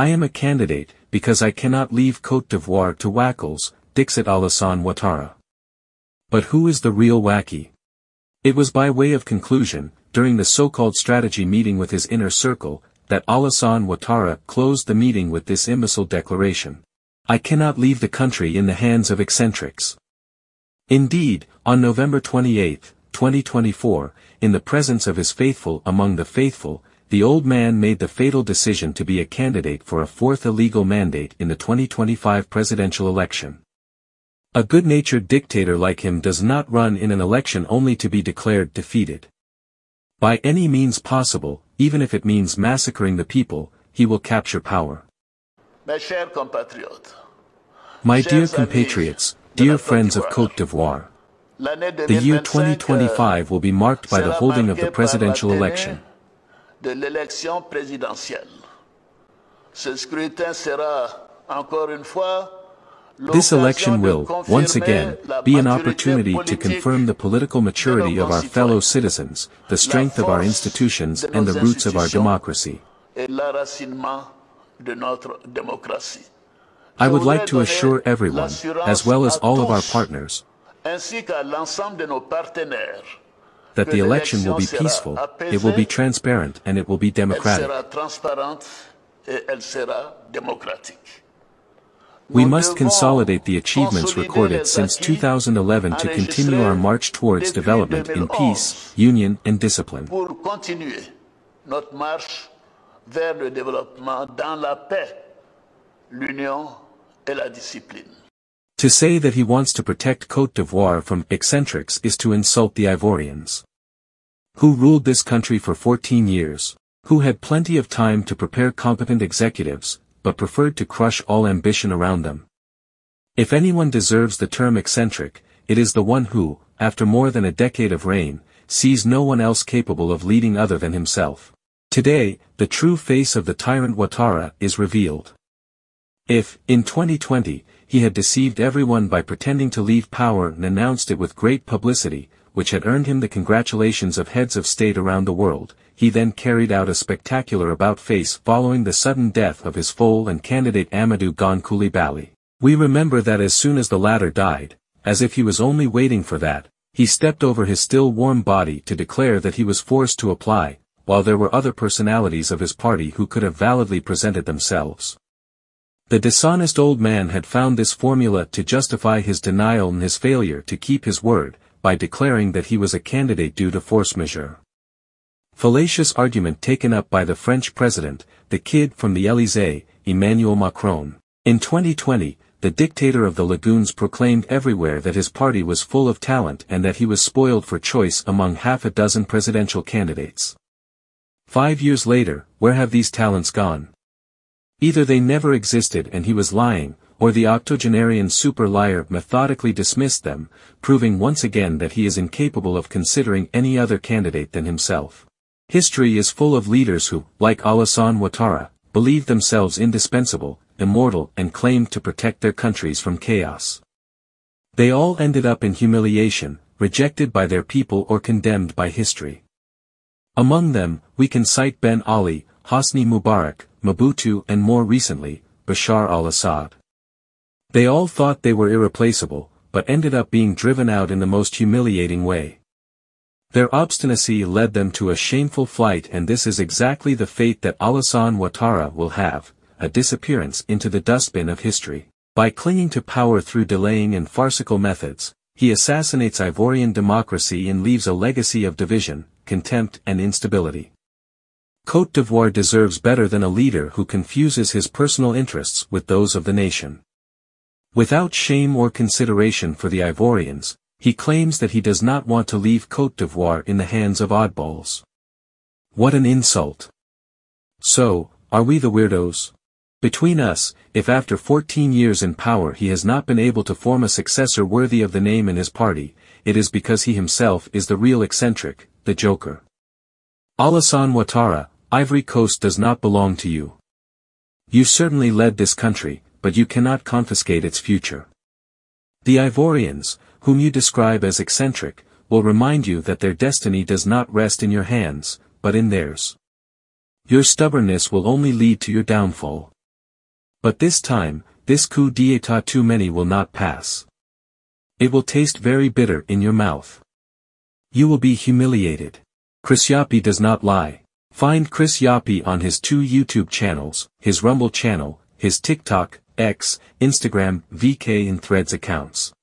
I am a candidate, because I cannot leave Côte d'Ivoire to wackles, dixit Alassane Ouattara. But who is the real wacky? It was by way of conclusion, during the so-called strategy meeting with his inner circle, that Alassane Ouattara closed the meeting with this imbecile declaration. I cannot leave the country in the hands of eccentrics. Indeed, on November 28, 2024, in the presence of his faithful among the faithful, the old man made the fatal decision to be a candidate for a fourth illegal mandate in the 2025 presidential election. A good-natured dictator like him does not run in an election only to be declared defeated. By any means possible, even if it means massacring the people, he will capture power. My dear compatriots, dear friends of Côte d'Ivoire, the year 2025 will be marked by the holding of the presidential election. This election will, once again, be an opportunity to confirm the political maturity of our fellow citizens, the strength of our institutions and the roots of our democracy. I would like to assure everyone, as well as all of our partners, that the election will be peaceful, it will be transparent and it will be democratic. We must consolidate the achievements recorded since 2011 to continue our march towards development in peace, union and discipline. To say that he wants to protect Côte d'Ivoire from eccentrics is to insult the Ivorians, who ruled this country for 14 years, who had plenty of time to prepare competent executives, but preferred to crush all ambition around them. If anyone deserves the term eccentric, it is the one who, after more than a decade of reign, sees no one else capable of leading other than himself. Today, the true face of the tyrant Ouattara is revealed. If, in 2020, he had deceived everyone by pretending to leave power and announced it with great publicity, which had earned him the congratulations of heads of state around the world, he then carried out a spectacular about-face following the sudden death of his foal and candidate Amadou Gon Coulibaly. We remember that as soon as the latter died, as if he was only waiting for that, he stepped over his still warm body to declare that he was forced to apply, while there were other personalities of his party who could have validly presented themselves. The dishonest old man had found this formula to justify his denial and his failure to keep his word, by declaring that he was a candidate due to force majeure. Fallacious argument taken up by the French president, the kid from the Élysée, Emmanuel Macron. In 2020, the dictator of the lagoons proclaimed everywhere that his party was full of talent and that he was spoiled for choice among half a dozen presidential candidates. 5 years later, where have these talents gone? Either they never existed and he was lying, or the octogenarian super-liar methodically dismissed them, proving once again that he is incapable of considering any other candidate than himself. History is full of leaders who, like Alassane Ouattara, believed themselves indispensable, immortal and claimed to protect their countries from chaos. They all ended up in humiliation, rejected by their people or condemned by history. Among them, we can cite Ben Ali, Hosni Mubarak, Mobutu and more recently, Bashar al-Assad. They all thought they were irreplaceable, but ended up being driven out in the most humiliating way. Their obstinacy led them to a shameful flight, and this is exactly the fate that Alassane Ouattara will have, a disappearance into the dustbin of history. By clinging to power through delaying and farcical methods, he assassinates Ivorian democracy and leaves a legacy of division, contempt and instability. Côte d'Ivoire deserves better than a leader who confuses his personal interests with those of the nation. Without shame or consideration for the Ivorians, he claims that he does not want to leave Côte d'Ivoire in the hands of oddballs. What an insult! So, are we the weirdos? Between us, if after 14 years in power he has not been able to form a successor worthy of the name in his party, it is because he himself is the real eccentric, the joker. Alassane Ouattara, Ivory Coast does not belong to you. You certainly led this country, but you cannot confiscate its future. The Ivorians, whom you describe as eccentric, will remind you that their destiny does not rest in your hands, but in theirs. Your stubbornness will only lead to your downfall. But this time, this coup d'état too many will not pass. It will taste very bitter in your mouth. You will be humiliated. Chris Yapi does not lie. Find Chris Yapi on his 2 YouTube channels, his Rumble channel, his TikTok, X, Instagram, VK and Threads accounts.